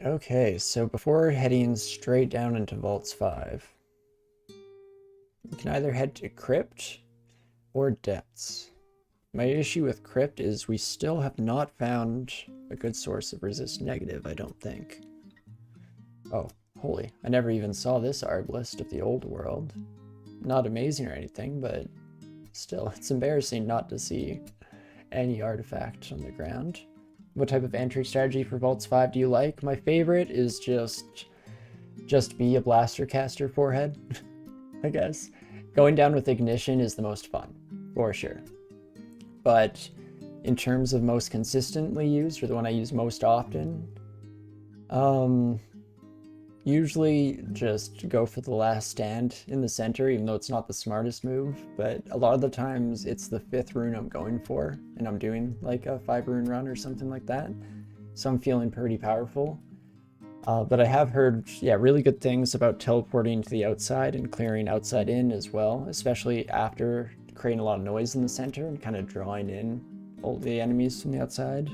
Okay, so before heading straight down into Vaults 5, you can either head to Crypt or Depths. My issue with Crypt is we still have not found a good source of resist negative, I don't think. Oh, holy, I never even saw this arbalist of the old world. Not amazing or anything, but still, it's embarrassing not to see any artifact on the ground. What type of entry strategy for Vaults 5 do you like? My favorite is just be a blaster caster forehead, I guess. Going down with Ignition is the most fun, for sure. But in terms of most consistently used, or the one I use most often, usually just go for the last stand in the center, even though it's not the smartest move, but a lot of the times it's the 5th rune I'm going for, and I'm doing like a 5 rune run or something like that, so I'm feeling pretty powerful. But I have heard, yeah, really good things about teleporting to the outside and clearing outside in as well, especially after creating a lot of noise in the center and kind of drawing in all the enemies from the outside.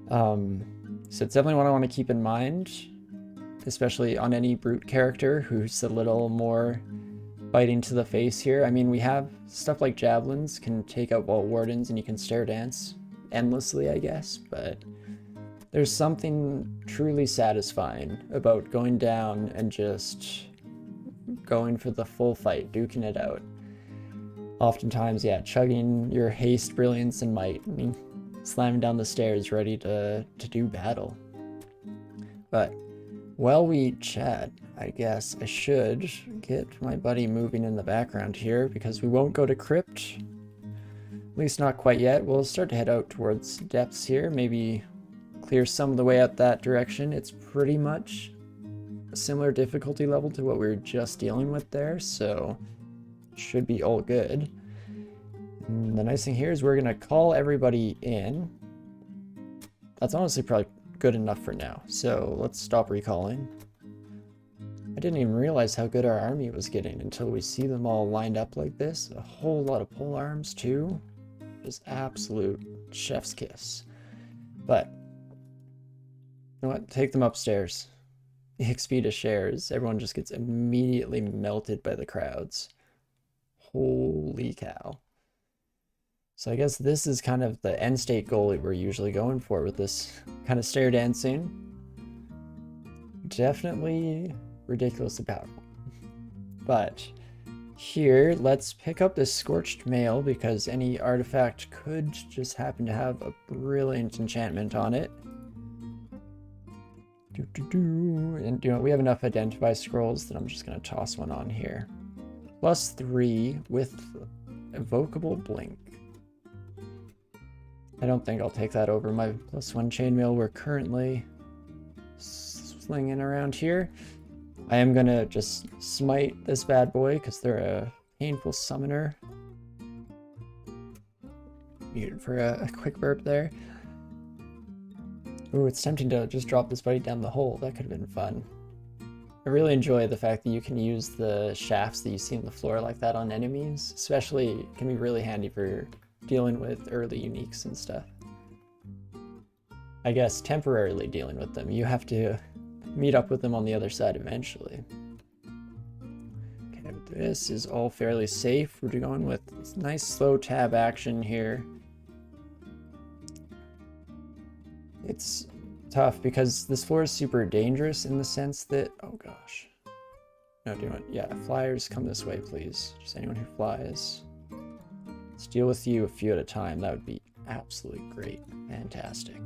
So it's definitely one I want to keep in mind, especially on any brute character who's a little more biting to the face here. I mean, we have stuff like javelins can take out wall wardens and you can stare dance endlessly, I guess, but there's something truly satisfying about going down and just going for the full fight, duking it out. Oftentimes, yeah, chugging your haste, brilliance, and might, I mean, slamming down the stairs ready to do battle. But while we chat, I guess I should get my buddy moving in the background here because we won't go to Crypt. At least not quite yet. We'll start to head out towards Depths here, maybe clear some of the way out that direction. It's pretty much a similar difficulty level to what we were just dealing with there, so it should be all good. And the nice thing here is we're gonna call everybody in. That's honestly probably good enough for now, so let's stop recalling. I didn't even realize how good our army was getting until we see them all lined up like this. A whole lot of pole arms too. Just absolute chef's kiss. But you know what? Take them upstairs. EXP to shares. Everyone just gets immediately melted by the crowds. Holy cow. So I guess this is kind of the end state goal that we're usually going for with this kind of stair dancing. Definitely ridiculously powerful. But here, let's pick up this Scorched Mail because any artifact could just happen to have a brilliant enchantment on it. And you know, we have enough Identify Scrolls that I'm just going to toss one on here. +3 with Evocable Blink. I don't think I'll take that over my +1 Chainmail we're currently slinging around here. I am going to just smite this bad boy because they're a painful summoner. Muted for a quick burp there. Ooh, it's tempting to just drop this buddy down the hole. That could have been fun. I really enjoy the fact that you can use the shafts that you see on the floor like that on enemies. Especially, it can be really handy for dealing with early uniques and stuff. I guess temporarily dealing with them. You have to meet up with them on the other side eventually. Okay, this is all fairly safe. We're going with nice slow tab action here. It's tough because this floor is super dangerous in the sense that, oh gosh. No, do you want, yeah, flyers come this way, please. Just anyone who flies. Let's deal with you a few at a time. That would be absolutely great. Fantastic.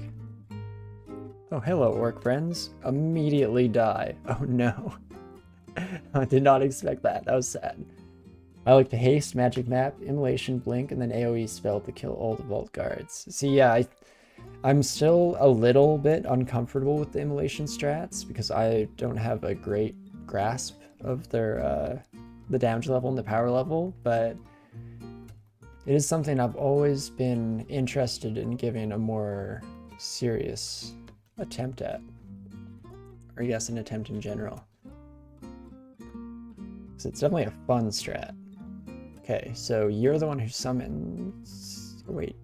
Oh, hello, orc friends. Immediately die. Oh no. I did not expect that. That was sad. I like to haste, magic map, immolation, blink, and then AoE spell to kill all the vault guards. See, yeah, I'm still a little bit uncomfortable with the immolation strats because I don't have a great grasp of their the damage level and the power level, but it is something I've always been interested in giving a more serious attempt at, or yes, an attempt in general. So it's definitely a fun strat. Okay, so you're the one who summons. Wait,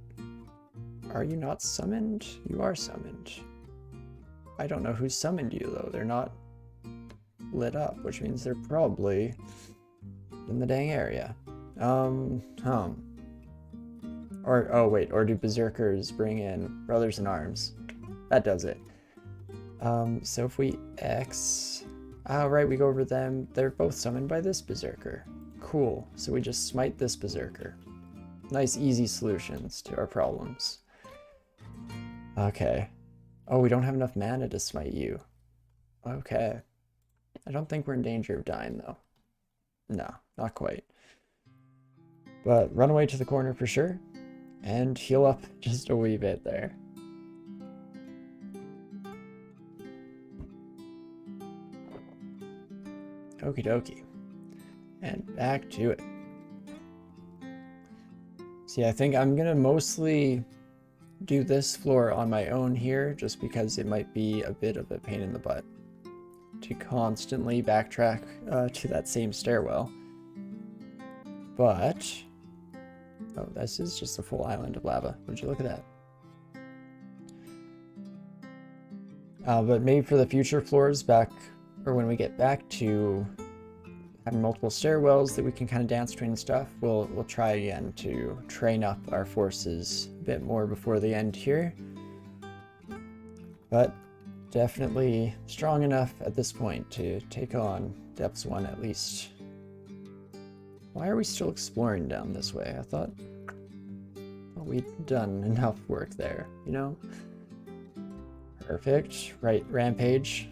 are you not summoned? You are summoned. I don't know who summoned you, though. They're not lit up, which means they're probably in the dang area. Or, oh wait, or do berserkers bring in brothers in arms? That does it. So if we X... Oh, right, we go over them. They're both summoned by this berserker. Cool. So we just smite this berserker. Nice, easy solutions to our problems. Okay. Oh, we don't have enough mana to smite you. Okay. I don't think we're in danger of dying, though. No, not quite. But run away to the corner for sure. And heal up just a wee bit there. Okie dokie. And back to it. See, I think I'm gonna mostly do this floor on my own here, just because it might be a bit of a pain in the butt to constantly backtrack to that same stairwell. But, oh, this is just a full island of lava. Would you look at that? But maybe for the future floors back, or when we get back to having multiple stairwells that we can kind of dance between stuff, we'll try again to train up our forces a bit more before the end here. But definitely strong enough at this point to take on Depths 1 at least. Why are we still exploring down this way? I thought, well, we'd done enough work there, you know? Perfect. Right, Rampage.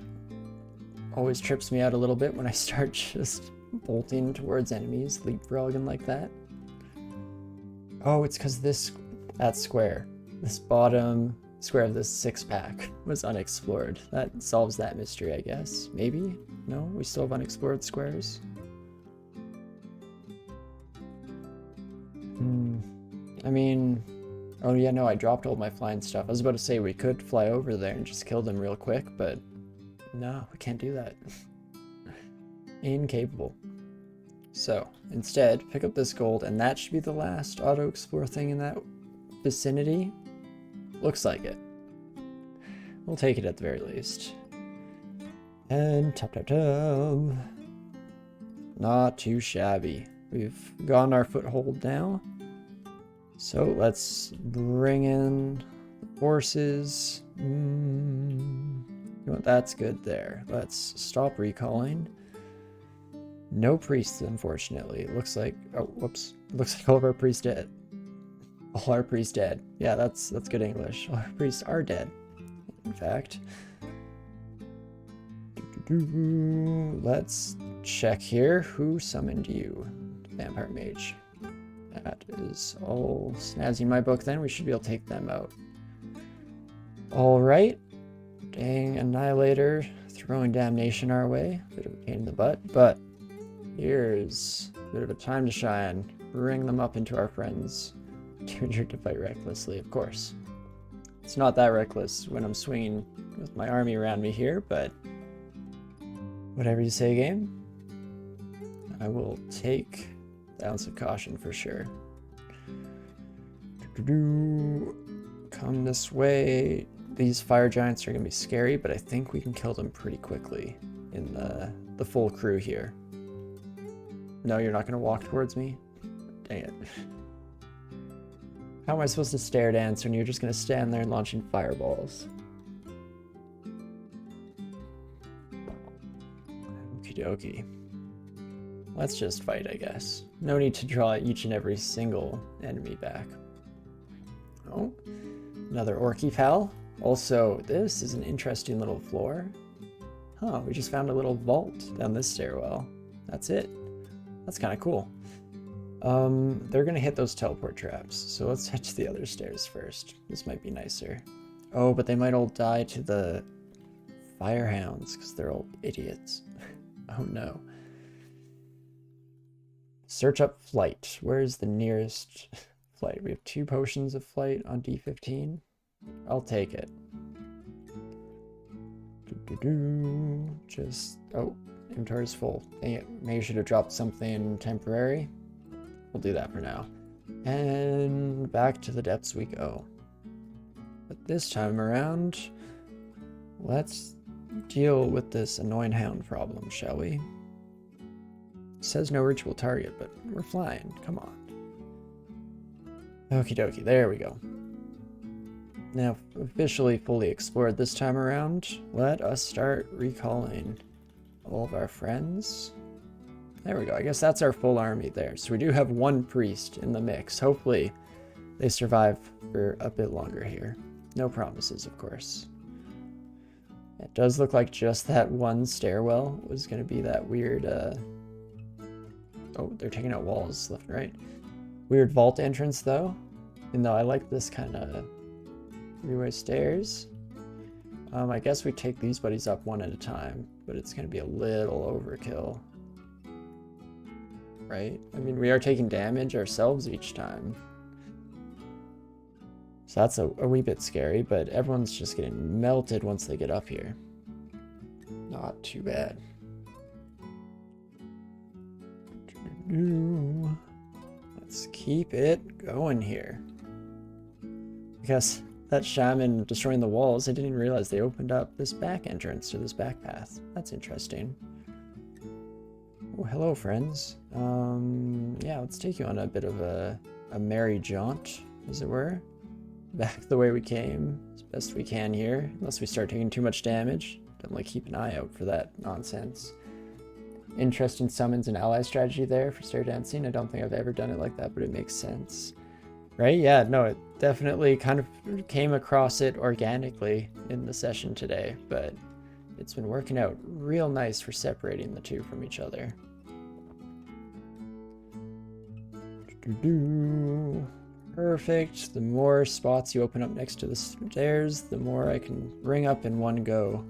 Always trips me out a little bit when I start just bolting towards enemies, leapfrogging like that. Oh, it's because that square, this bottom square of this 6-pack was unexplored. That solves that mystery, I guess. Maybe? No? We still have unexplored squares? I mean... Oh yeah, no, I dropped all my flying stuff. I was about to say we could fly over there and just kill them real quick, but no, we can't do that. Incapable. So, instead, pick up this gold, and that should be the last auto-explore thing in that vicinity. Looks like it. We'll take it at the very least. And tap. Not too shabby. We've gotten our foothold now. So let's bring in horses. That's good there. Let's stop recalling. No priests, unfortunately. It looks like... Oh, whoops. It looks like all of our priests dead. All our priests dead. Yeah, that's good English. All our priests are dead, in fact. Let's check here. Who summoned you? Vampire Mage. That is all snazzy in my book then. We should be able to take them out. Alright. Dang Annihilator throwing damnation our way. Bit of a pain in the butt, but here's a bit of a time to shine. Bring them up into our friends. Too injured to fight recklessly, of course. It's not that reckless when I'm swinging with my army around me here, but whatever you say, game. I will take the ounce of caution for sure. Come this way. These fire giants are going to be scary, but I think we can kill them pretty quickly in the full crew here. No, you're not going to walk towards me? Dang it. How am I supposed to stare dance when you're just going to stand there launching fireballs? Okie dokie. Let's just fight, I guess. No need to draw each and every single enemy back. Oh, another Orky pal. Also, this is an interesting little floor. Huh, we just found a little vault down this stairwell. That's it. That's kind of cool. They're gonna hit those teleport traps, so let's head to the other stairs first. This might be nicer. Oh, but they might all die to the firehounds, because they're all idiots. Oh no. Search up flight. Where's the nearest flight? We have 2 potions of flight on D15. I'll take it. Just, oh, inventory's full. Dang it, maybe I should have dropped something temporary. We'll do that for now. And back to the depths we go. But this time around, Let's deal with this annoying hound problem, shall we? It says no reachable target, but we're flying. Come on. Okie dokie, there we go. Now, officially fully explored this time around, let us start recalling all of our friends. There we go. I guess that's our full army there. So we do have one priest in the mix. Hopefully they survive for a bit longer here. No promises, of course. It does look like just that one stairwell was going to be that weird, oh, they're taking out walls left and right. Weird vault entrance, though. Even though I like this kind of three-way stairs. I guess we take these buddies up one at a time, but it's going to be a little overkill. Right? I mean, we are taking damage ourselves each time. So that's a wee bit scary, but everyone's just getting melted once they get up here. Not too bad. Let's keep it going here. Because that shaman destroying the walls, I didn't even realize they opened up this back entrance to this back path. That's interesting. Oh, hello, friends. Yeah, let's take you on a bit of a merry jaunt, as it were. Back the way we came, as best we can here, unless we start taking too much damage. Definitely keep an eye out for that nonsense. Interesting summons and ally strategy there for stair dancing. I don't think I've ever done it like that, but it makes sense. Right? Yeah, no, it definitely kind of came across it organically in the session today, but it's been working out real nice for separating the two from each other. Perfect. The more spots you open up next to the stairs, the more I can bring up in one go.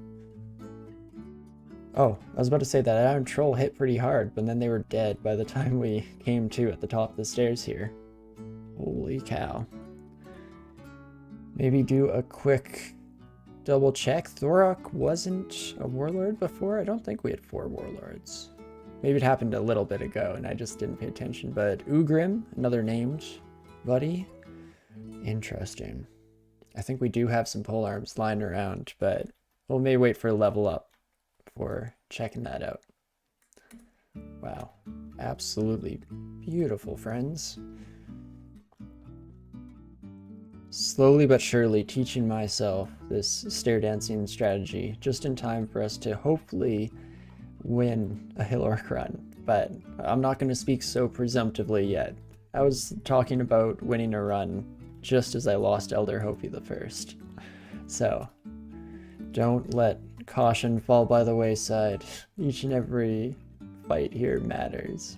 Oh, I was about to say that Iron Troll hit pretty hard, but then they were dead by the time we came to at the top of the stairs here. Holy cow. Maybe do a quick double check. Thorok wasn't a warlord before? I don't think we had 4 warlords. Maybe it happened a little bit ago and I just didn't pay attention, but Ugrim, another named buddy. Interesting. I think we do have some polearms lying around, but we'll maybe wait for a level up before checking that out. Wow. Absolutely beautiful, friends. Slowly but surely teaching myself this stair dancing strategy just in time for us to hopefully win a hill orc run, but I'm not going to speak so presumptively yet. I was talking about winning a run just as I lost Elder Hopi the first. So don't let caution fall by the wayside. Each and every fight here matters.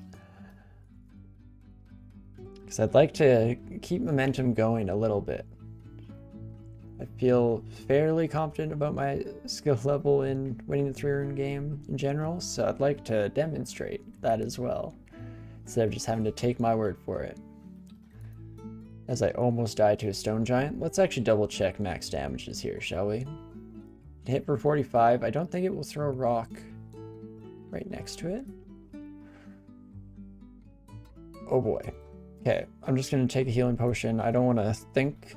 Because I'd like to keep momentum going a little bit. I feel fairly confident about my skill level in winning the 3-rune game in general, so I'd like to demonstrate that as well, instead of just having to take my word for it. As I almost died to a stone giant, let's actually double check max damages here, shall we? Hit for 45, I don't think it will throw a rock right next to it. Oh boy. Okay, I'm just going to take a healing potion. I don't want to think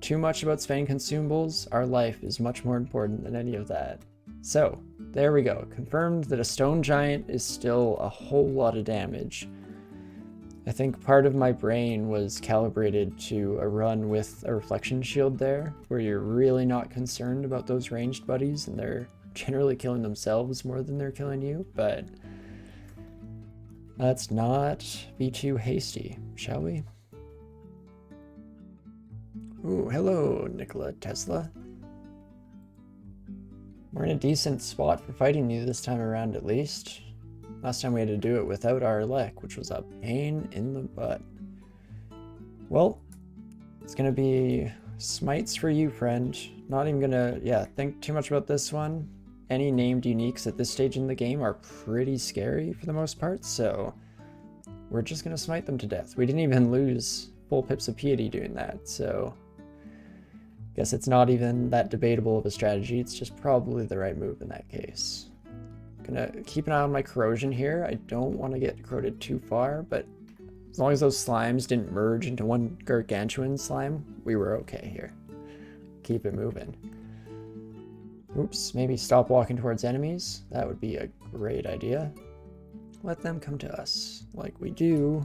too much about spending consumables. Our life is much more important than any of that. So, there we go. Confirmed that a stone giant is still a whole lot of damage. I think part of my brain was calibrated to a run with a reflection shield there, where you're really not concerned about those ranged buddies, and they're generally killing themselves more than they're killing you, but let's not be too hasty, shall we? Ooh, hello, Nikola Tesla. We're in a decent spot for fighting you this time around, at least. Last time we had to do it without our Lek, which was a pain in the butt. Well, it's gonna be smites for you, friend. Not even gonna, think too much about this one. Any named uniques at this stage in the game are pretty scary for the most part, so we're just gonna smite them to death. We didn't even lose full pips of piety doing that, so guess it's not even that debatable of a strategy. It's just probably the right move in that case. Gonna keep an eye on my corrosion here. I don't want to get corroded too far, but as long as those slimes didn't merge into one gargantuan slime, we were okay here. Keep it moving. Oops, maybe stop walking towards enemies. That would be a great idea. Let them come to us, like we do.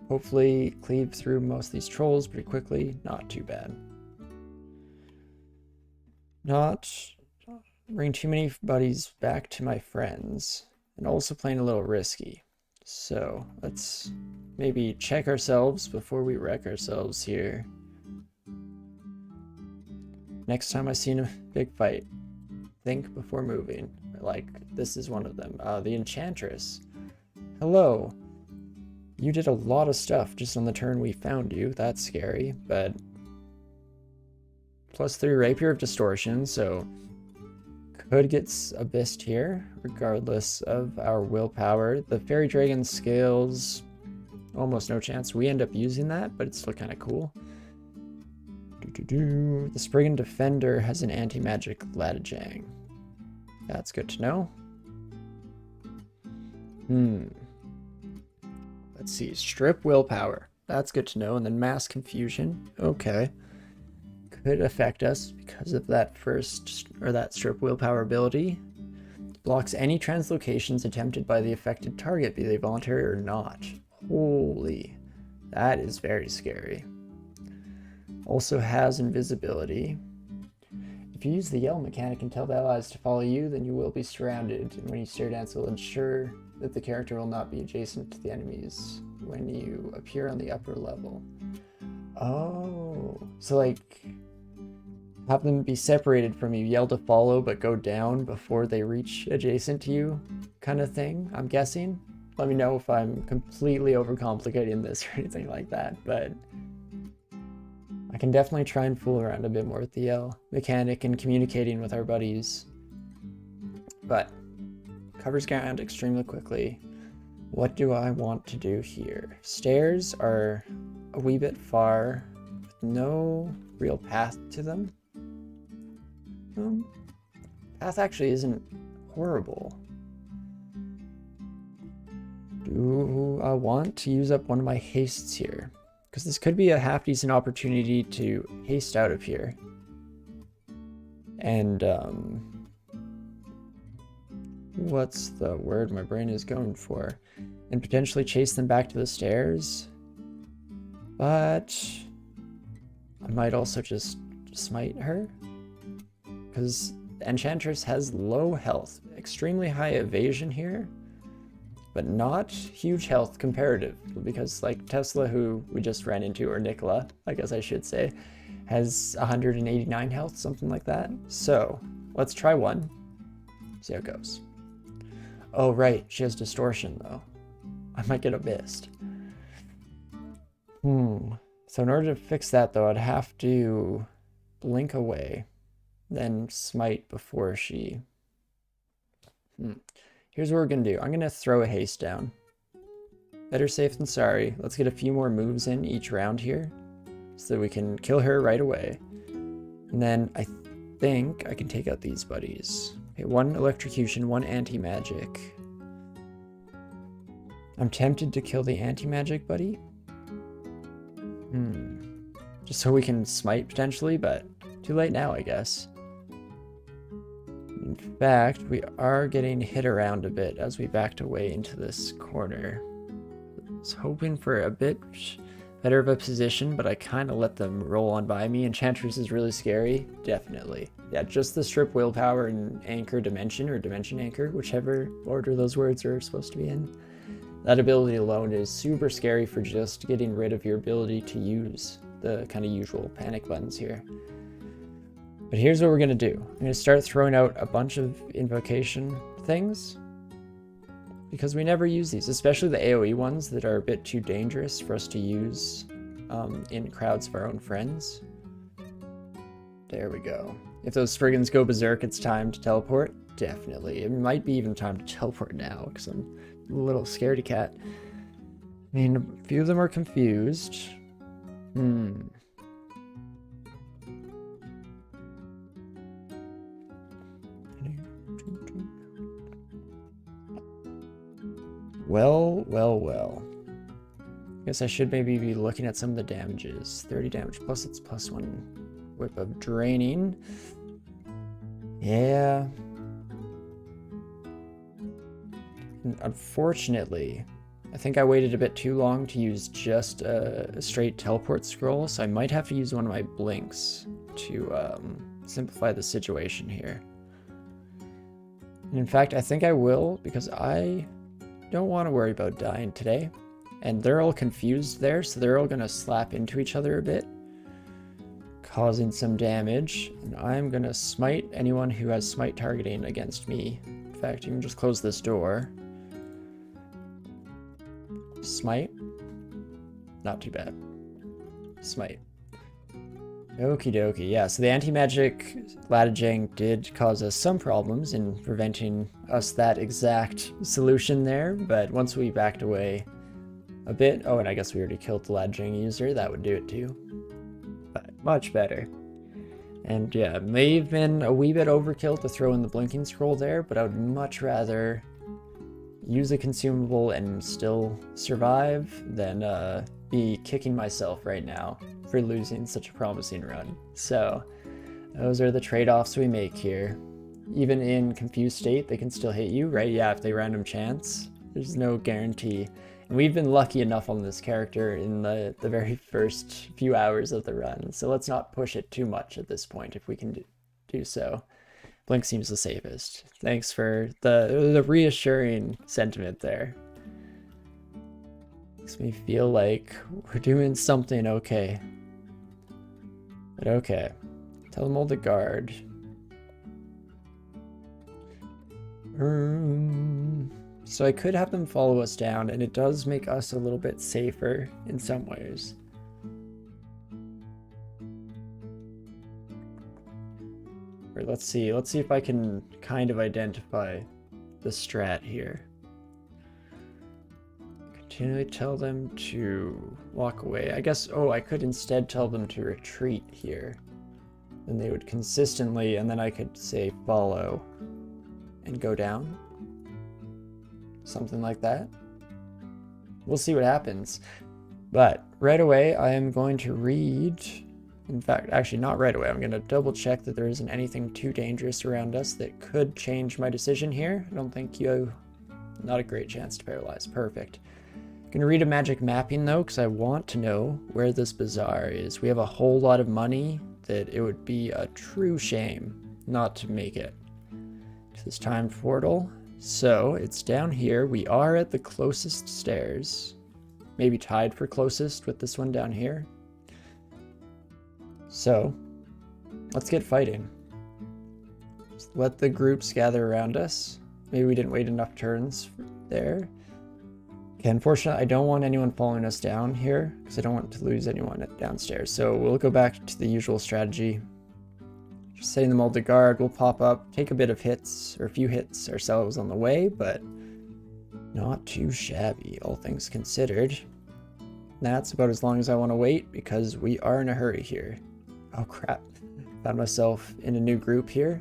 Hopefully cleave through most of these trolls pretty quickly. Not too bad. Not bring too many buddies back to my friends. And also playing a little risky. So let's maybe check ourselves before we wreck ourselves here. Next time I see a big fight, think before moving. Like, this is one of them. The Enchantress. Hello. You did a lot of stuff just on the turn we found you. That's scary, but... +3 Rapier of Distortion, so... could get Abyssed here, regardless of our willpower. The Fairy Dragon scales... almost no chance we end up using that, but it's still kind of cool. The Spriggan Defender has an anti-magic Latijang. That's good to know. Let's see. Strip Willpower. That's good to know. And then Mass Confusion. Okay. Could affect us because of that that Strip Willpower ability. Blocks any translocations attempted by the affected target, be they voluntary or not. Holy. That is very scary. Also has invisibility. If you use the yell mechanic and tell the allies to follow you, then you will be surrounded, and when you stare dance, it will ensure that the character will not be adjacent to the enemies when you appear on the upper level. Oh, so like have them be separated from you, yell to follow, but go down before they reach adjacent to you, kind of thing, I'm guessing. Let me know if I'm completely overcomplicating this or anything like that, but I can definitely try and fool around a bit more with the yell mechanic and communicating with our buddies. But covers ground extremely quickly. What do I want to do here? Stairs are a wee bit far with no real path to them. Path actually isn't horrible. Do I want to use up one of my hastes here? Because this could be a half decent opportunity to haste out of here. And, what's the word my brain is going for? And potentially chase them back to the stairs. But I might also just smite her. Because Enchantress has low health, extremely high evasion here, but not huge health comparative, because like Tesla, who we just ran into, or Nicola, I guess I should say, has 189 health, something like that. So let's try one, see how it goes. Oh right, she has distortion though. I might get abyssed. So in order to fix that though, I'd have to blink away, then smite before she... Here's what we're going to do. I'm going to throw a haste down. Better safe than sorry. Let's get a few more moves in each round here so that we can kill her right away. And then I think I can take out these buddies. Okay, one electrocution, one anti-magic. I'm tempted to kill the anti-magic buddy. Just so we can smite potentially, but too late now, I guess. In fact, we are getting hit around a bit as we backed away into this corner. I was hoping for a bit better of a position, but I kind of let them roll on by me. Enchantress is really scary, definitely. Yeah, just the strip willpower and anchor dimension, or dimension anchor, whichever order those words are supposed to be in. That ability alone is super scary for just getting rid of your ability to use the kind of usual panic buttons here. But here's what we're going to do. I'm going to start throwing out a bunch of invocation things, because we never use these, especially the AoE ones that are a bit too dangerous for us to use in crowds of our own friends. There we go. If those Spriggans go berserk, it's time to teleport. Definitely. It might be even time to teleport now, because I'm a little scaredy cat. I mean, a few of them are confused. Well. Guess I should maybe be looking at some of the damages. 30 damage, plus it's +1 whip of draining. Yeah. And unfortunately, I think I waited a bit too long to use just a straight teleport scroll, so I might have to use one of my blinks to simplify the situation here. And in fact, I think I will, because I don't want to worry about dying today. And they're all confused there, so they're all going to slap into each other a bit, causing some damage. And I'm going to smite anyone who has smite targeting against me. In fact, you can just close this door. Smite. Not too bad. Smite. Okie dokie. Yeah, so the anti-magic Latijang did cause us some problems in preventing us that exact solution there, but once we backed away a bit... Oh, and I guess we already killed the Latijang user. That would do it too. But much better. And yeah, it may have been a wee bit overkill to throw in the blinking scroll there, but I would much rather use a consumable and still survive than be kicking myself right now for losing such a promising run. So those are the trade-offs we make here. Even in confused state, they can still hit you, right? Yeah, if they random chance, there's no guarantee. And we've been lucky enough on this character in the very first few hours of the run, so let's not push it too much at this point if we can do so. Blink seems the safest. Thanks for the reassuring sentiment there. Makes me feel like we're doing something okay. But okay. Tell them all to guard. So I could have them follow us down, and it does make us a little bit safer in some ways. Let's see if I can kind of identify the strat here. Continually tell them to walk away. I guess, oh, I could instead tell them to retreat here. Then they would consistently, and then I could say follow and go down. Something like that. We'll see what happens. But right away, I am going to read... In fact, actually not right away. I'm going to double check that there isn't anything too dangerous around us that could change my decision here. I don't think you... Not a great chance to paralyze. Perfect. I'm going to read a magic mapping though, because I want to know where this bazaar is. We have a whole lot of money that it would be a true shame not to make it to this time portal. So it's down here. We are at the closest stairs. Maybe tied for closest with this one down here. So, let's get fighting. Just let the groups gather around us. Maybe we didn't wait enough turns there. Okay, unfortunately, I don't want anyone following us down here, because I don't want to lose anyone downstairs. So we'll go back to the usual strategy. Just setting them all to guard, we'll pop up, take a bit of hits, or a few hits ourselves on the way, but not too shabby, all things considered. That's about as long as I want to wait, because we are in a hurry here. Oh crap, found myself in a new group here,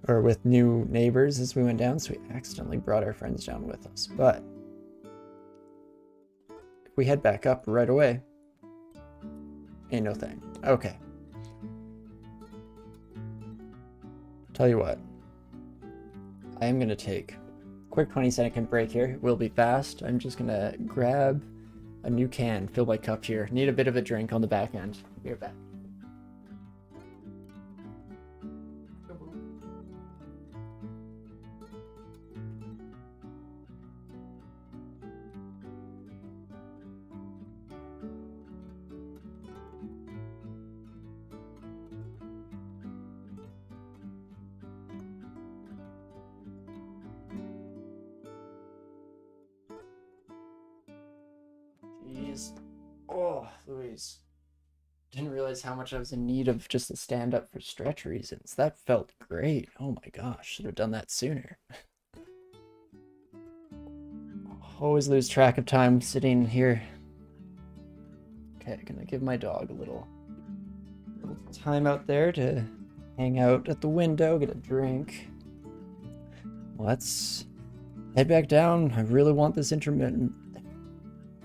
or with new neighbors as we went down, so we accidentally brought our friends down with us. But if we head back up right away, ain't no thing. Okay. Tell you what, I am gonna take a quick 20-second break here. It will be fast. I'm just gonna grab a new can, fill my cup here. Need a bit of a drink on the back end. Be right back. Jeez. Oh, Louise. Didn't realize how much I was in need of just a stand up for stretch reasons. That felt great. Oh my gosh, should have done that sooner. Always lose track of time sitting here. Okay, gonna give my dog a little time out there to hang out at the window, get a drink. Let's head back down. I really want this intermittent...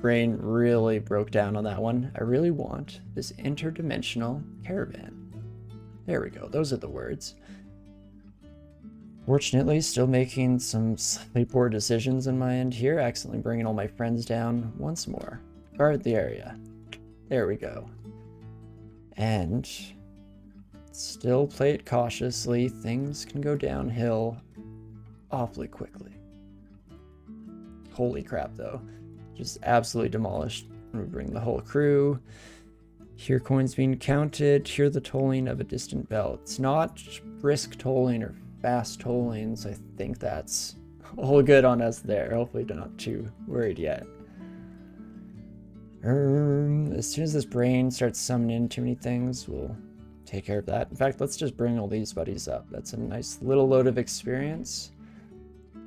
Brain really broke down on that one. I really want this interdimensional caravan. There we go. Those are the words. Fortunately, still making some slightly poor decisions on my end here, accidentally bringing all my friends down once more. Guard the area. There we go. And still play it cautiously. Things can go downhill awfully quickly. Holy crap, though. Just absolutely demolished. We bring the whole crew. Hear coins being counted. Hear the tolling of a distant bell. It's not brisk tolling or fast tolling, so I think that's all good on us there. Hopefully they're not too worried yet. As soon as this brain starts summoning in too many things, we'll take care of that. In fact, let's just bring all these buddies up. That's a nice little load of experience.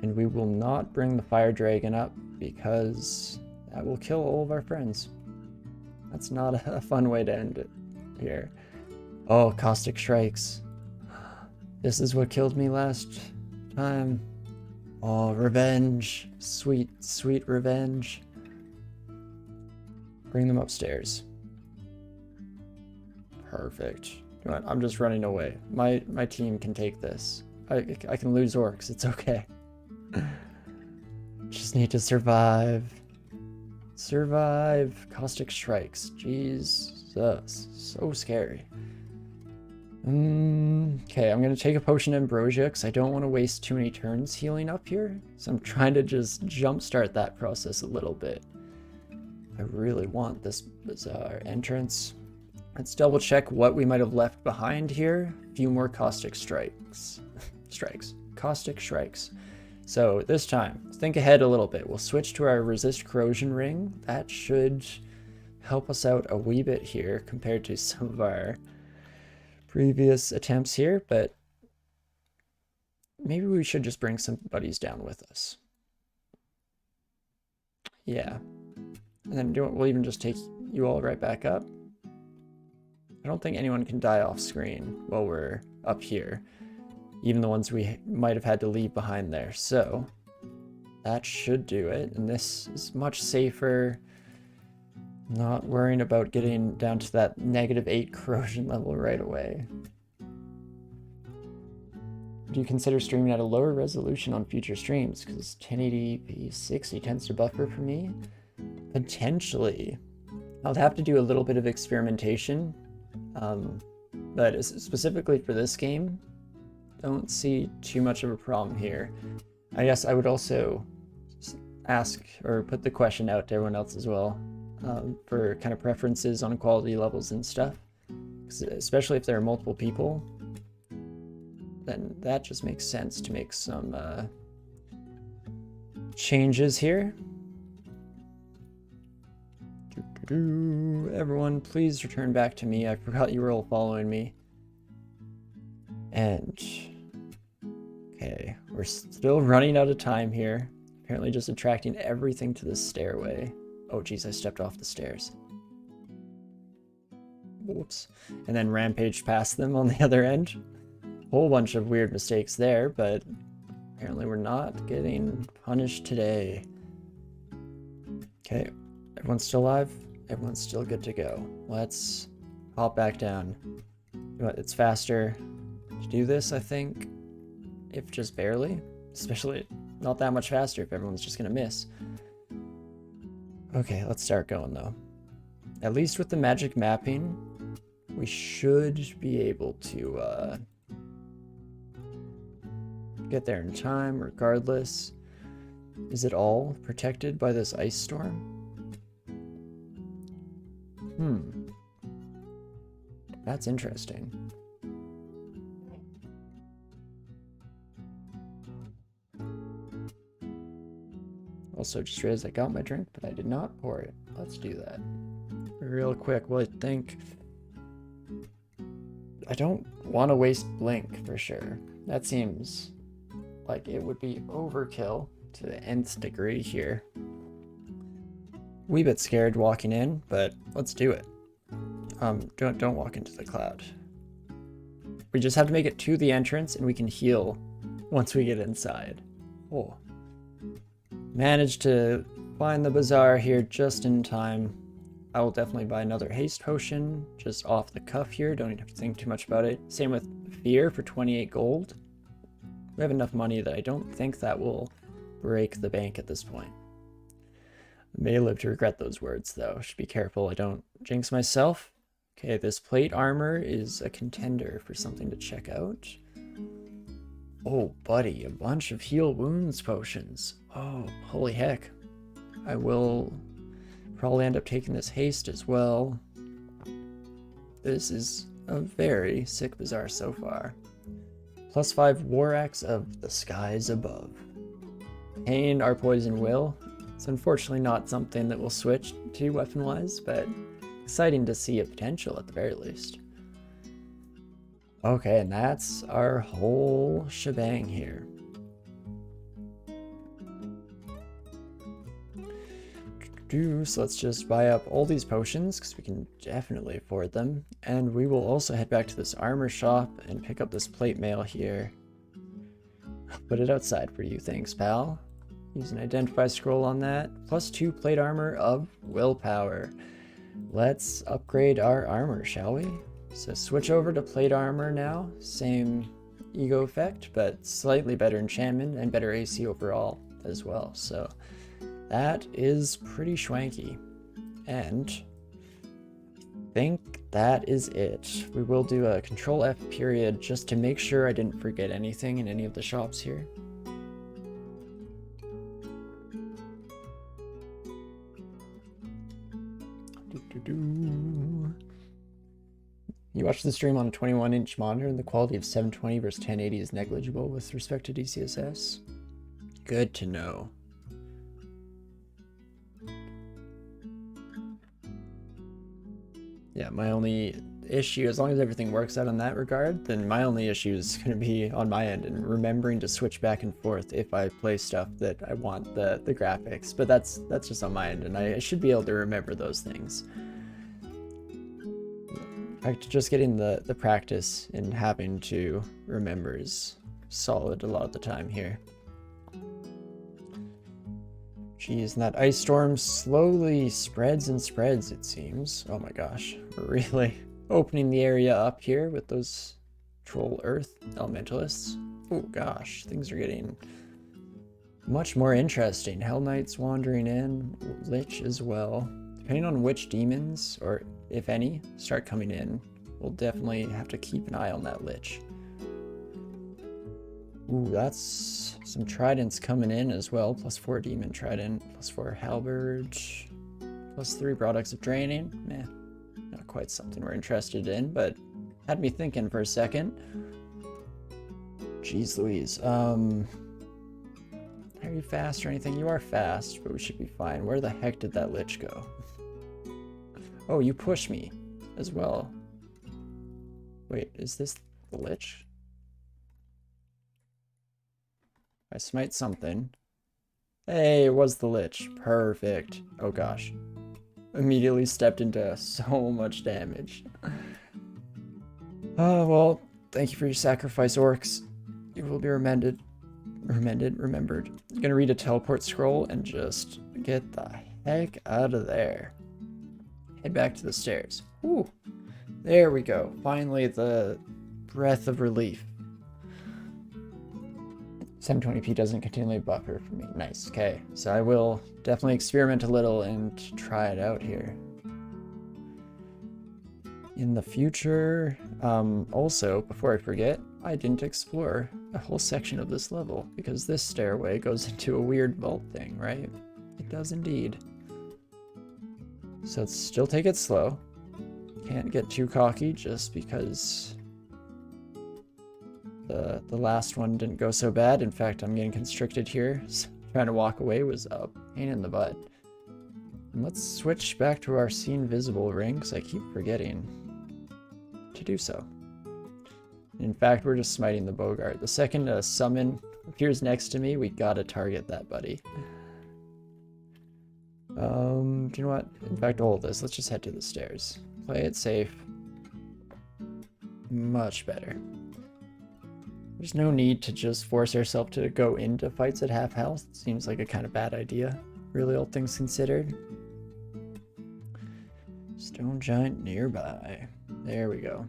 And we will not bring the fire dragon up because that will kill all of our friends. That's not a fun way to end it here. Oh, caustic strikes. This is what killed me last time. Oh, revenge. Sweet, sweet revenge. Bring them upstairs. Perfect. I'm just running away. My team can take this. I can lose orcs. It's okay. Just need to survive. Survive. Caustic strikes. Jesus. So scary. Okay, I'm going to take a potion of ambrosia because I don't want to waste too many turns healing up here. So I'm trying to just jumpstart that process a little bit. I really want this bizarre entrance. Let's double check what we might have left behind here. A few more caustic strikes. Caustic strikes. So this time, think ahead a little bit. We'll switch to our resist corrosion ring. That should help us out a wee bit here compared to some of our previous attempts here, but maybe we should just bring some buddies down with us. Yeah. And then we'll even just take you all right back up. I don't think anyone can die off screen while we're up here. Even the ones we might have had to leave behind there. So that should do it. And this is much safer. Not worrying about getting down to that -8 corrosion level right away. Do you consider streaming at a lower resolution on future streams? Because 1080p 60 tends to buffer for me. Potentially. I'll have to do a little bit of experimentation. But specifically for this game, don't see too much of a problem here. I guess I would also ask or put the question out to everyone else as well. For kind of preferences on quality levels and stuff. Especially if there are multiple people, then that just makes sense to make some changes here. Everyone, please return back to me. I forgot you were all following me. And okay, we're still running out of time here. Apparently just attracting everything to the stairway. Oh geez, I stepped off the stairs. Whoops. And then rampaged past them on the other end. Whole bunch of weird mistakes there, but apparently we're not getting punished today. Okay, everyone's still alive? Everyone's still good to go. Let's hop back down. It's faster to do this, I think, if just barely. Especially not that much faster if everyone's just gonna miss. Okay, let's start going though. At least with the magic mapping, we should be able to get there in time regardless. Is it all protected by this ice storm? That's interesting. Also just realized I got my drink, but I did not pour it. Let's do that real quick. Well, I think I don't want to waste blink for sure. That seems like it would be overkill to the nth degree here. Wee bit scared walking in, but let's do it. Don't walk into the cloud. We just have to make it to the entrance and we can heal once we get inside. Oh. Managed to find the bazaar here just in time. I will definitely buy another haste potion just off the cuff here. Don't even have to think too much about it. Same with fear for 28 gold. We have enough money that I don't think that will break the bank at this point. I may live to regret those words, though. Should be careful I don't jinx myself. Okay, this plate armor is a contender for something to check out. Oh, buddy, a bunch of heal wounds potions. Oh, holy heck. I will probably end up taking this haste as well. This is a very sick bazaar so far. +5 War Axe of the Skies Above. Pain, our poison will. It's unfortunately not something that we'll switch to weapon-wise, but exciting to see a potential at the very least. Okay, and that's our whole shebang here. So let's just buy up all these potions because we can definitely afford them. And we will also head back to this armor shop and pick up this plate mail here. I'll put it outside for you, thanks pal. Use an identify scroll on that. +2 plate armor of willpower. Let's upgrade our armor, shall we? So switch over to plate armor now. Same ego effect, but slightly better enchantment and better AC overall as well. So that is pretty schwanky. And I think that is it. We will do a Control F period just to make sure I didn't forget anything in any of the shops here. You watch the stream on a 21-inch monitor and the quality of 720 versus 1080 is negligible with respect to DCSS. Good to know. Yeah, my only issue, as long as everything works out in that regard, then my only issue is going to be on my end and remembering to switch back and forth if I play stuff that I want the graphics. But that's just on my end, and I should be able to remember those things. In fact, just getting the practice and having to remember is solid a lot of the time here. Jeez, and that ice storm slowly spreads and spreads, it seems. Oh my gosh, we're really opening the area up here with those troll earth elementalists. Oh gosh, things are getting much more interesting. Hell Knights wandering in, Lich as well. Depending on which demons, or if any, start coming in, we'll definitely have to keep an eye on that Lich. Ooh, that's some tridents coming in as well. +4 demon trident, +4 halberd, +3 products of draining. Meh, not quite something we're interested in, but had me thinking for a second. Jeez Louise. Are you fast or anything? You are fast, but we should be fine. Where the heck did that Lich go? Oh, you push me as well. Wait, is this the Lich? I smite something. Hey, it was the Lich. Perfect. Oh gosh. Immediately stepped into so much damage. Well, thank you for your sacrifice, orcs. You will be remembered. I'm gonna read a teleport scroll and just get the heck out of there. Head back to the stairs. Whew. There we go. Finally, the breath of relief. 720p doesn't continually buffer for me. Nice. Okay, so I will definitely experiment a little and try it out here in the future. Also, before I forget, I didn't explore a whole section of this level because this stairway goes into a weird vault thing, right? It does indeed. So let's still take it slow. Can't get too cocky just because the last one didn't go so bad. In fact, I'm getting constricted here. So trying to walk away was a pain in the butt. And let's switch back to our See Invisible ring because I keep forgetting to do so. In fact, we're just smiting the Bogart. The second a summon appears next to me, we gotta target that buddy. Do you know what? In fact, all of this, let's just head to the stairs. Play it safe. Much better. There's no need to just force ourselves to go into fights at half health. Seems like a kind of bad idea, really, all things considered. Stone giant nearby. There we go.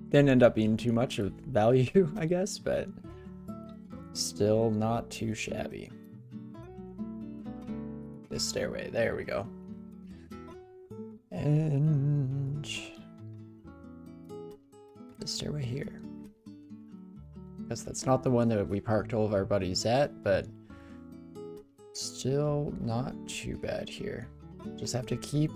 Didn't end up being too much of value, I guess, but still not too shabby. This stairway, there we go. And this stairway here. Guess that's not the one that we parked all of our buddies at, but still not too bad here. Just have to keep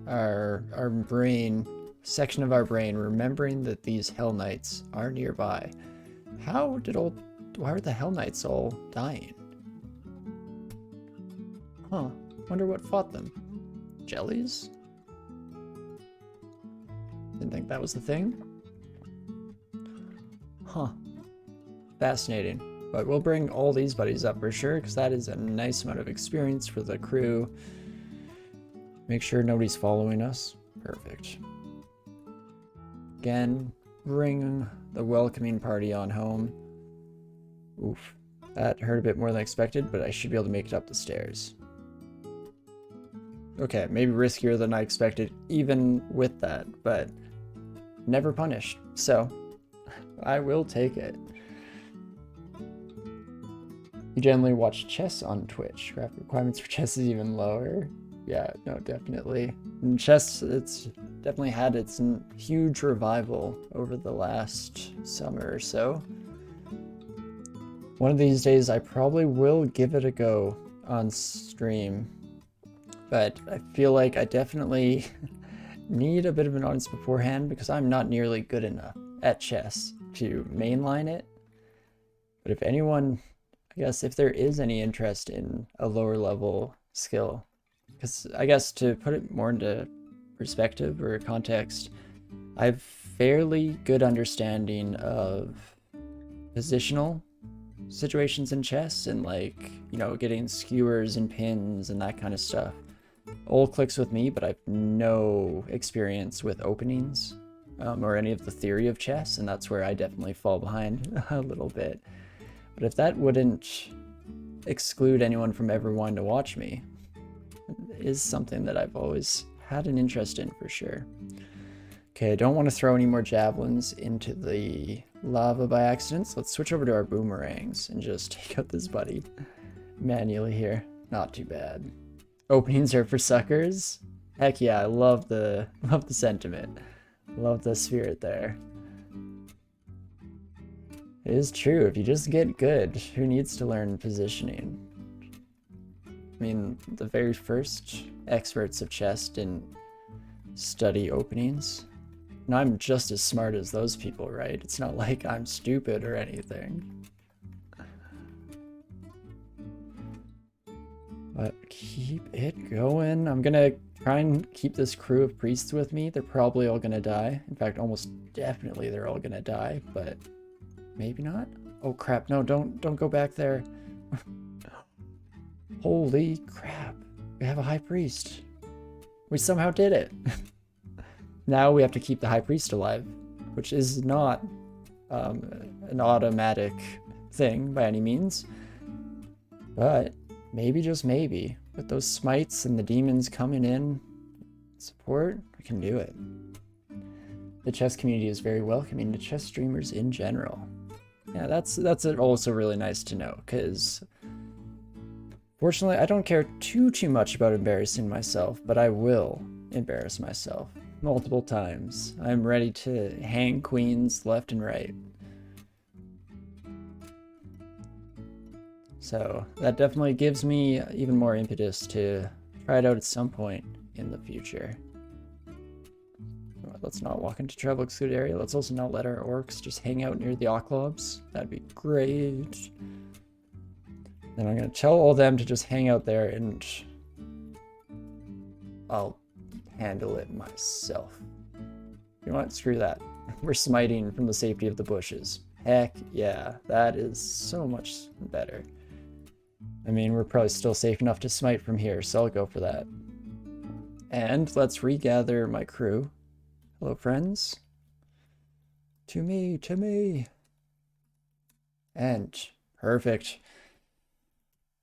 our brain, section of our brain, remembering that these Hell Knights are nearby. Why are the Hell Knights all dying? Huh, wonder what fought them. Jellies? Didn't think that was the thing. Huh. Fascinating. But we'll bring all these buddies up for sure, because that is a nice amount of experience for the crew. Make sure nobody's following us. Perfect. Again, bring the welcoming party on home. Oof. That hurt a bit more than expected, but I should be able to make it up the stairs. Okay, maybe riskier than I expected, even with that, but never punished, so I will take it. You generally watch chess on Twitch. Graphic requirements for chess is even lower. Yeah, no, definitely. And chess, it's definitely had its huge revival over the last summer or so. One of these days, I probably will give it a go on stream. But I feel like I definitely need a bit of an audience beforehand because I'm not nearly good enough at chess to mainline it. But if anyone, I guess if there is any interest in a lower level skill, because I guess to put it more into perspective or context, I have fairly good understanding of positional situations in chess and like, you know, getting skewers and pins and that kind of stuff. All clicks with me, but I've no experience with openings or any of the theory of chess, and that's where I definitely fall behind a little bit. But if that wouldn't exclude anyone from ever wanting to watch me, it is something that I've always had an interest in for sure. Okay, I don't want to throw any more javelins into the lava by accident, so let's switch over to our boomerangs and just take out this buddy manually here. Not too bad. Openings are for suckers. Heck yeah, I love the sentiment. Love the spirit there. It is true, if you just get good, who needs to learn positioning? I mean, the very first experts of chess didn't study openings. And I'm just as smart as those people, right? It's not like I'm stupid or anything. But keep it going. I'm gonna try and keep this crew of priests with me. They're probably all gonna die. In fact, almost definitely they're all gonna die, but maybe not. Oh crap, no, don't go back there. Holy crap. We have a high priest. We somehow did it. Now we have to keep the high priest alive, which is not an automatic thing by any means. But maybe, just maybe, with those smites and the demons coming in support, we can do it. The chess community is very welcoming to chess streamers in general. Yeah, that's also really nice to know, because fortunately I don't care too much about embarrassing myself, but I will embarrass myself multiple times. I'm ready to hang queens left and right. So that definitely gives me even more impetus to try it out at some point in the future. Let's not walk into travel excluded area. Let's also not let our orcs just hang out near the Oclobs. That'd be great. Then I'm gonna tell all them to just hang out there and I'll handle it myself. You know what? Screw that. We're smiting from the safety of the bushes. Heck yeah, that is so much better. I mean, we're probably still safe enough to smite from here, so I'll go for that. And let's regather my crew. Hello, friends. To me, to me. And perfect.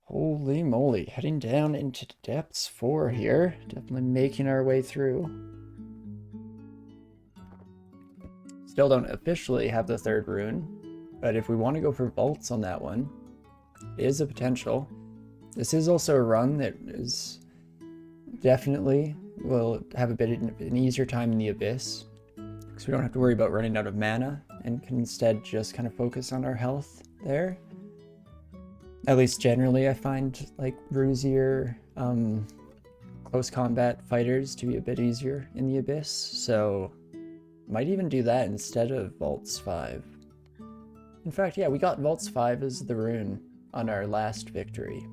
Holy moly, heading down into depths 4 here. Definitely making our way through. still don't officially have the third rune, but if we want to go for vaults on that one, it is a potential. This is also a run that is definitely will have a bit of an easier time in the Abyss, because we don't have to worry about running out of mana and can instead just kind of focus on our health there. At least generally I find like bruisier close combat fighters to be a bit easier in the Abyss, so might even do that instead of Vaults 5. In fact, yeah, we got Vaults 5 as the rune on our last victory.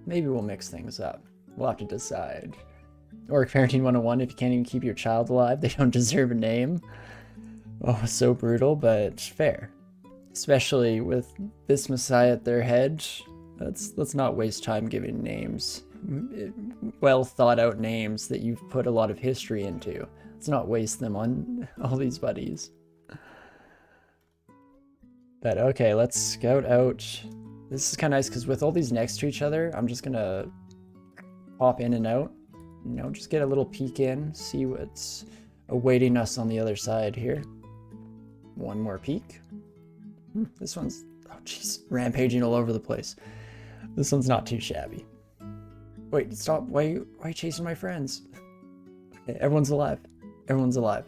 Maybe we'll mix things up. We'll have to decide. Or Parenting 101, if you can't even keep your child alive, they don't deserve a name. Oh, so brutal, but fair. Especially with this Messiah at their head. Let's not waste time giving names. Well thought out names that you've put a lot of history into. Let's not waste them on all these buddies. But okay, let's scout out. This is kind of nice because with all these next to each other, I'm just gonna pop in and out. You know, just get a little peek in, see what's awaiting us on the other side here. One more peek. This one's, oh jeez, rampaging all over the place. This one's not too shabby. Wait, stop. Why are you chasing my friends? Okay, everyone's alive. Everyone's alive.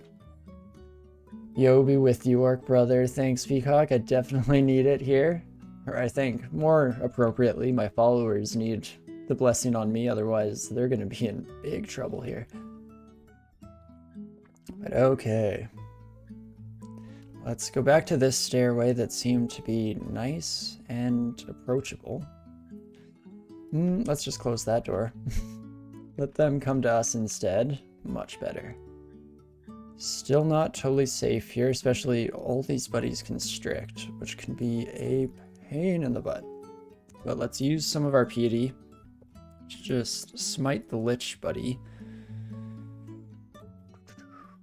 Yo, be with you, Orc brother. Thanks, Peacock. I definitely need it here. Or I think, more appropriately, my followers need the blessing on me, otherwise they're going to be in big trouble here. But okay. Let's go back to this stairway that seemed to be nice and approachable. Let's just close that door. Let them come to us instead. Much better. Still not totally safe here, especially all these buddies constrict, which can be a pain in the butt. But let's use some of our piety to just smite the Lich buddy.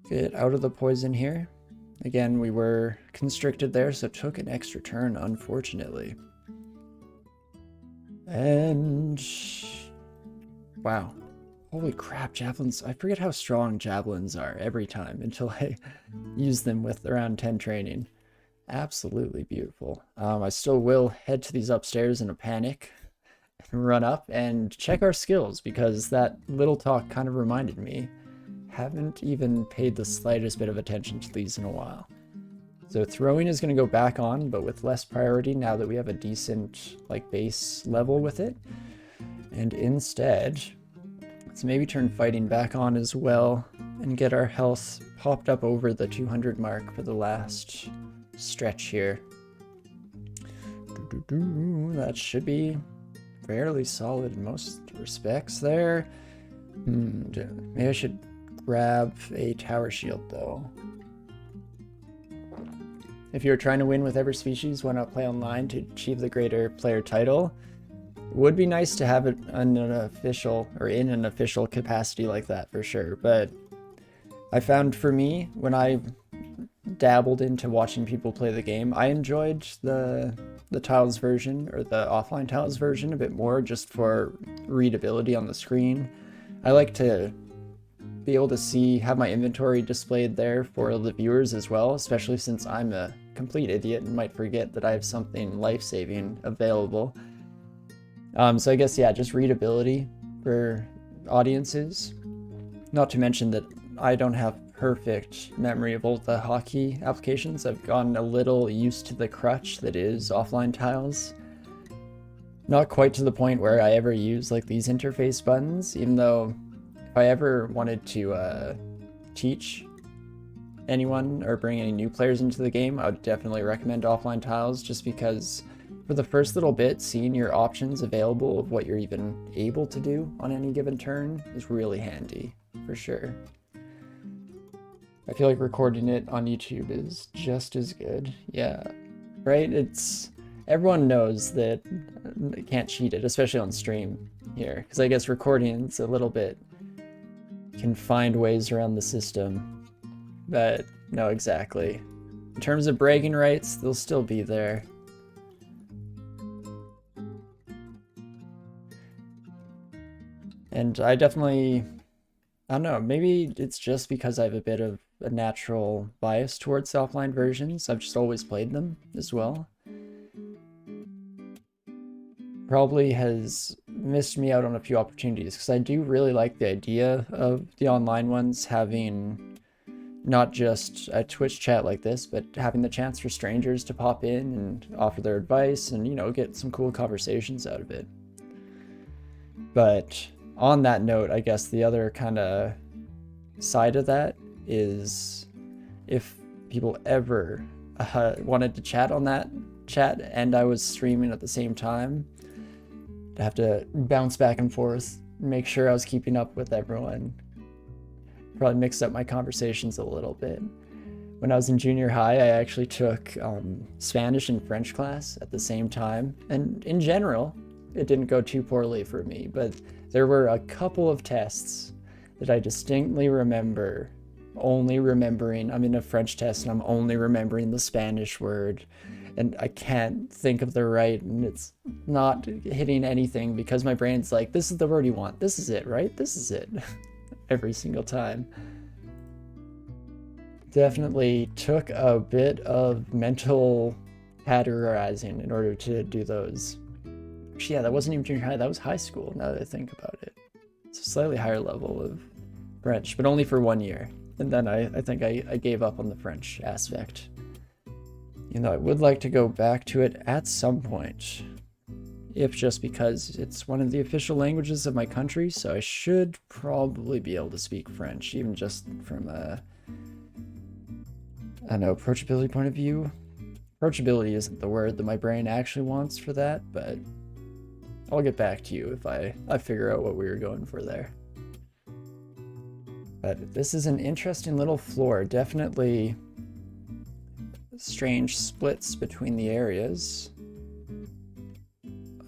Get out of the poison here. Again, we were constricted there, so took an extra turn, unfortunately. And wow, holy crap, javelins. I forget how strong javelins are every time until I use them with around 10 training. Absolutely beautiful. I still will head to these upstairs in a panic and run up and check our skills, because that little talk kind of reminded me. Haven't even paid the slightest bit of attention to these in a while. So throwing is going to go back on, but with less priority now that we have a decent like base level with it. And instead, let's maybe turn fighting back on as well and get our health popped up over the 200 mark for the last stretch here. That should be fairly solid in most respects there. Maybe I should grab a tower shield though. If you're trying to win with every species, why not play online to achieve the greater player title? It would be nice to have it on an official or in an official capacity like that for sure, but I found for me, when I dabbled into watching people play the game, I enjoyed the tiles version or the offline tiles version a bit more, just for readability on the screen. I like to be able to have my inventory displayed there for the viewers as well, especially since I'm a complete idiot and might forget that I have something life-saving available. So I guess, yeah, just readability for audiences. Not to mention that I don't have perfect memory of all the hotkey applications. I've gotten a little used to the crutch that is offline tiles. Not quite to the point where I ever use like these interface buttons, even though if I ever wanted to teach anyone or bring any new players into the game, I would definitely recommend offline tiles, just because for the first little bit, seeing your options available of what you're even able to do on any given turn is really handy, for sure. I feel like recording it on YouTube is just as good. Yeah, right? Everyone knows that you can't cheat it, especially on stream here, because I guess recording's a little bit, can find ways around the system, but no, exactly. In terms of bragging rights, they'll still be there. And I definitely, I don't know, maybe it's just because I have a bit of a natural bias towards the offline versions. I've just always played them as well. Probably has missed me out on a few opportunities, because I do really like the idea of the online ones having not just a Twitch chat like this, but having the chance for strangers to pop in and offer their advice and, you know, get some cool conversations out of it. But on that note, I guess the other kind of side of that is if people ever wanted to chat on that chat and I was streaming at the same time, to have to bounce back and forth, make sure I was keeping up with everyone. Probably mixed up my conversations a little bit. When I was in junior high, I actually took Spanish and French class at the same time, and in general, it didn't go too poorly for me, but there were a couple of tests that I distinctly remember only remembering. I'm in a French test and I'm only remembering the Spanish word, and I can't think of the right, and it's not hitting anything because my brain's like, this is the word you want, this is it, right? This is it. Every single time. Definitely took a bit of mental categorizing in order to do those. Actually, yeah, that wasn't even junior high, that was high school, now that I think about it. It's a slightly higher level of French, but only for 1 year. And then I think I gave up on the French aspect. You know, I would like to go back to it at some point, if just because it's one of the official languages of my country, so I should probably be able to speak French, even just from a, I don't know, approachability point of view. Approachability isn't the word that my brain actually wants for that, but I'll get back to you if I figure out what we were going for there. But this is an interesting little floor, definitely strange splits between the areas.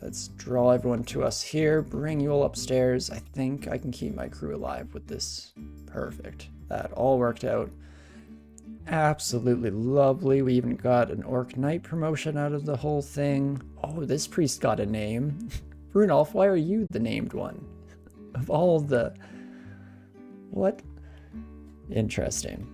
Let's draw everyone to us here, bring you all upstairs. I think I can keep my crew alive with this. Perfect. That all worked out absolutely lovely. We even got an Orc Knight promotion out of the whole thing. Oh, this priest got a name. Brunolf, why are you the named one? Of all the... What? Interesting.